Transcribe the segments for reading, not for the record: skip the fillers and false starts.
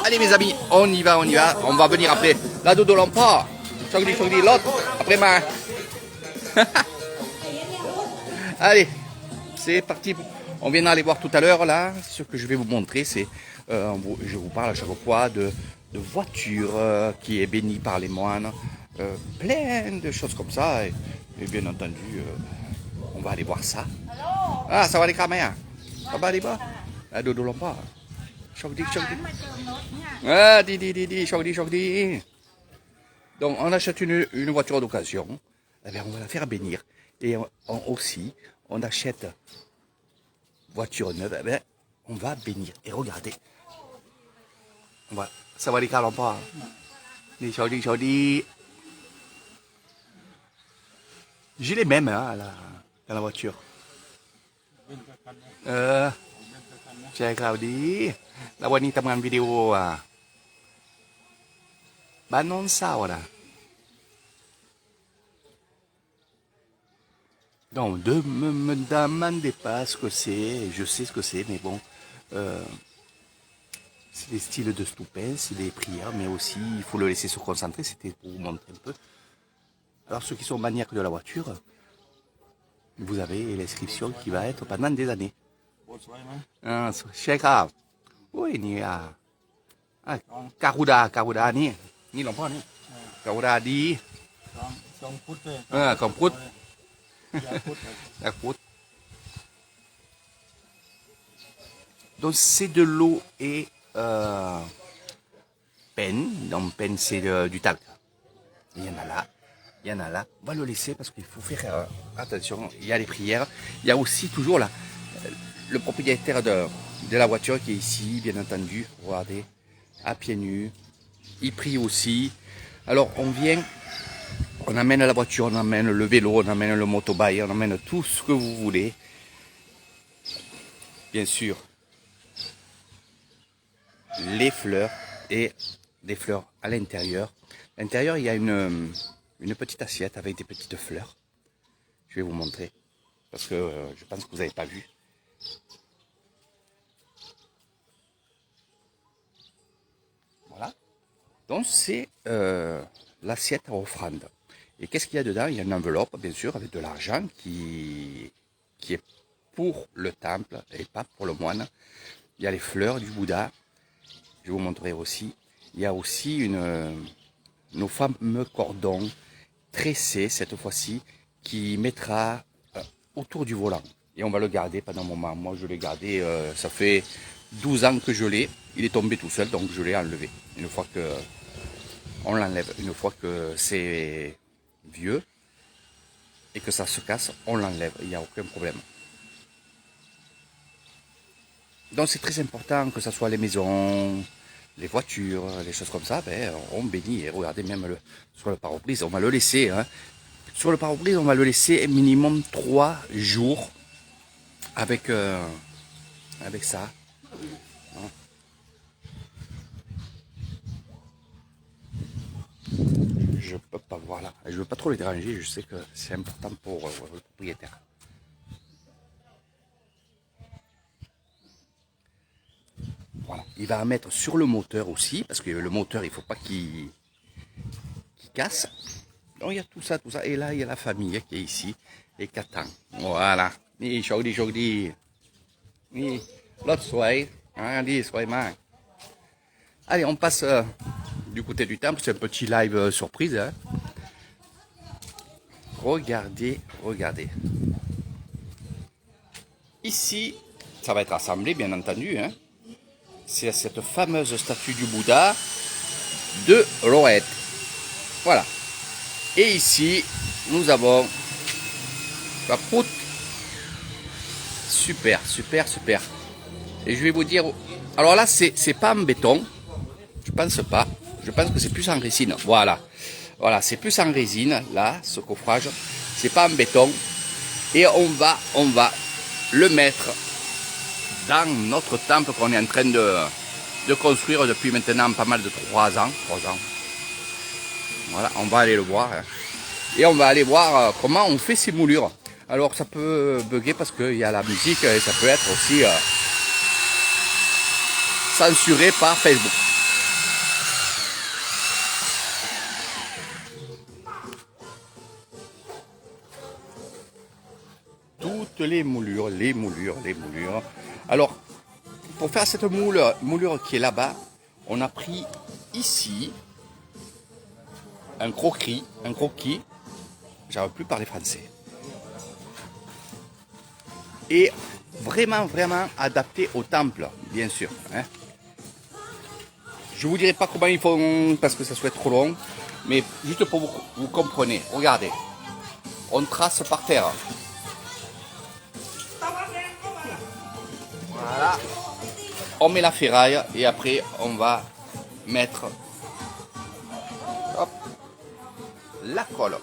Allez mes amis, on y va, on va venir après. La dodo l'empereur, Chogdi, l'autre, après ma... Allez, c'est parti. On vient d'aller voir tout à l'heure là, ce que je vais vous montrer, c'est, je vous parle à chaque fois de voitures qui est bénie par les moines, plein de choses comme ça, et bien entendu, on va aller voir ça. Ah, ça va les caméras. Ça va les bas. La dodo l'empereur. Chogdi. Ah, Chogdi. Donc, on achète une voiture d'occasion. Eh bien, on va la faire bénir. Et aussi, on achète voiture neuve. Eh bien, on va bénir. Et regardez. Ça va les caméras. Chogdi. J'ai les mêmes hein, dans la voiture. Cek Claudi, laวันนี้ทำงานวิดีโอบ้านโน้นเศร้านะ Donc, ne me demandez pas ce que c'est, je sais ce que c'est, mais bon, c'est des styles de stupens, c'est des prières, mais aussi, il faut le laisser se concentrer, c'était pour vous montrer un peu. Alors, ceux qui sont maniaques de la voiture, vous avez l'inscription qui va être pendant des années. ใช่ครับโอ้ยนี่กาฮูดานี่หลวงพ่อนี่กาฮูดาดีของพุทธของพุทธจากพุทธ Donc c'est de l'eau et peine, donc peine c'est du talc. Il y en a là, on va le laisser parce qu'il faut faire attention, il y a les prières, il y a aussi toujours là le propriétaire de la voiture qui est ici, bien entendu, regardez, à pieds nus, il prie aussi. Alors on vient, on amène la voiture, on amène le vélo, on amène le motobike, on amène tout ce que vous voulez. Bien sûr, les fleurs et des fleurs à l'intérieur. À l'intérieur, il y a une petite assiette avec des petites fleurs. Je vais vous montrer, parce que je pense que vous n'avez pas vu. Voilà. Donc c'est l'assiette à offrande. Et qu'est-ce qu'il y a dedans? Il y a une enveloppe, bien sûr, avec de l'argent qui est pour le temple et pas pour le moine. Il y a les fleurs du Bouddha. Je vais vous montrer aussi. Il y a aussi nos fameux cordons tressés, cette fois-ci, qui mettra autour du volant. Et on va le garder pendant un moment. Moi, je l'ai gardé, ça fait 12 ans que je l'ai. Il est tombé tout seul, donc je l'ai enlevé. Une fois que on l'enlève, une fois que c'est vieux et que ça se casse, on l'enlève. Il n'y a aucun problème. Donc c'est très important que ce soit les maisons, les voitures, les choses comme ça. Ben, on bénit. Et regardez même sur le pare-brise, on va le laisser. Hein. Sur le pare-brise, on va le laisser minimum 3 jours. Avec ça. Je peux pas voir là. Je veux pas trop les déranger. Je sais que c'est important pour le propriétaire. Voilà. Il va en mettre sur le moteur aussi, parce que le moteur, il faut pas qu'il casse. Donc il y a tout ça. Et là, il y a la famille qui est ici et qui attend. Voilà. Ni Chogdi. Ni l'autre soleil. Allez, on passe du côté du temple. C'est un petit live surprise. Hein. Regardez. Ici, ça va être assemblé, bien entendu. Hein. C'est cette fameuse statue du Bouddha de Loreto. Voilà. Et ici, nous avons la croûte. Super. Et je vais vous dire, alors là, c'est pas en béton. Je pense pas. Je pense que c'est plus en résine. Voilà, c'est plus en résine, là, ce coffrage. C'est pas en béton. Et on va le mettre dans notre temple qu'on est en train de construire depuis maintenant pas mal de 3 ans. Voilà, on va aller le voir. Hein. Et on va aller voir comment on fait ces moulures. Alors ça peut bugger parce qu'il y a la musique et ça peut être aussi censuré par Facebook. Toutes les moulures, les moulures, les moulures. Alors, pour faire cette moulure qui est là-bas, on a pris ici un croquis, j'arrive plus à parler français. Et vraiment adapté au temple, bien sûr. Hein. Je vous dirai pas comment ils font parce que ça serait trop long, mais juste pour vous comprenez. Regardez, on trace par terre. Voilà. On met la ferraille et après on va mettre hop, la colle.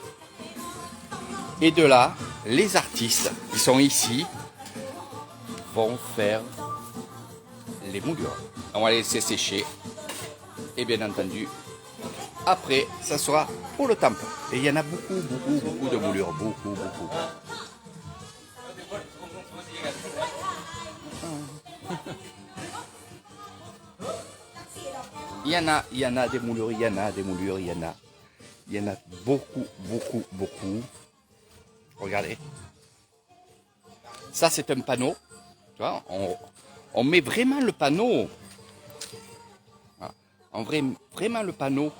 Et de là, les artistes qui sont ici vont faire les moulures. On va les laisser sécher. Et bien entendu, après, ça sera pour le temple. Et il y en a beaucoup de moulures. Beaucoup. Il y en a des moulures, il y en a beaucoup. Regardez. Ça, c'est un panneau. Tu vois, on met vraiment le panneau. On met vraiment le panneau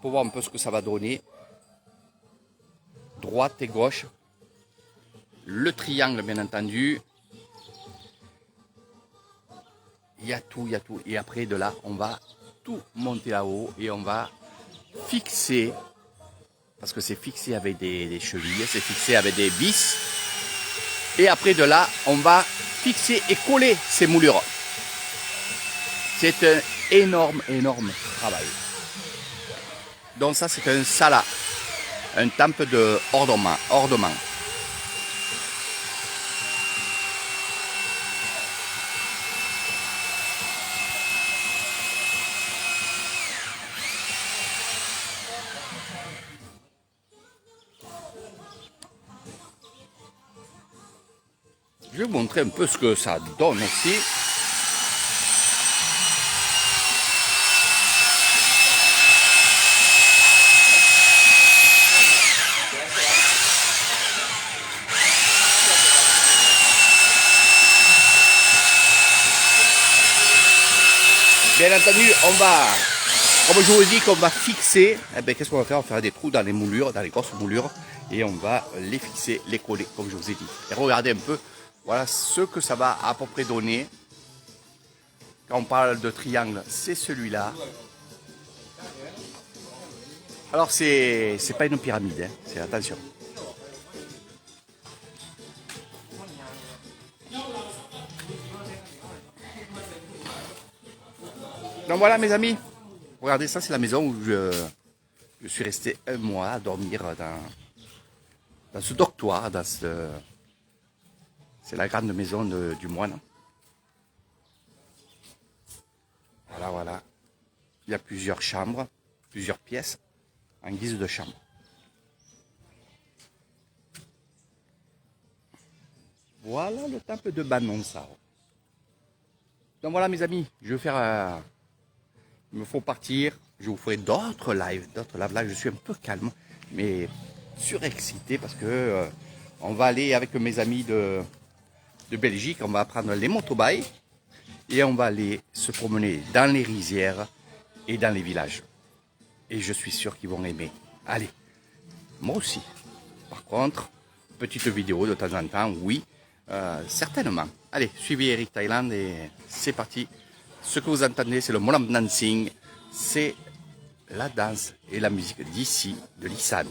pour voir un peu ce que ça va donner. Droite et gauche. Le triangle, bien entendu. Il y a tout. Et après, de là, on va tout monter là-haut et on va fixer, parce que c'est fixé avec des chevilles, c'est fixé avec des vis. Et après, de là, on va fixer et coller ces moulures. C'est un énorme travail. Donc ça, c'est un sala, un temple de ornement. Je vais vous montrer un peu ce que ça donne aussi. Bien entendu, on va, comme je vous dis, qu'on va fixer, eh bien, qu'est-ce qu'on va faire? On va faire des trous dans les moulures, dans les grosses moulures, et on va les fixer, les coller, comme je vous ai dit. Et regardez un peu, voilà ce que ça va à peu près donner. Quand on parle de triangle, c'est celui-là. Alors, c'est pas une pyramide, hein, c'est attention. Donc voilà mes amis, regardez ça, c'est la maison où je suis resté un mois à dormir dans ce dortoir, c'est la grande maison du moine. Voilà. Il y a plusieurs chambres, plusieurs pièces en guise de chambre. Voilà le temple de Banonsao. Donc voilà mes amis, je vais faire... il me faut partir, je vous ferai d'autres lives. Là je suis un peu calme, mais surexcité parce que on va aller avec mes amis de Belgique, on va prendre les motorbikes et on va aller se promener dans les rizières et dans les villages. Et je suis sûr qu'ils vont aimer. Allez, moi aussi. Par contre, petite vidéo de temps en temps, oui, certainement. Allez, suivez Eric Thailand et c'est parti. Ce que vous entendez, c'est le Molam Dancing, c'est la danse et la musique d'ici, de l'Isan.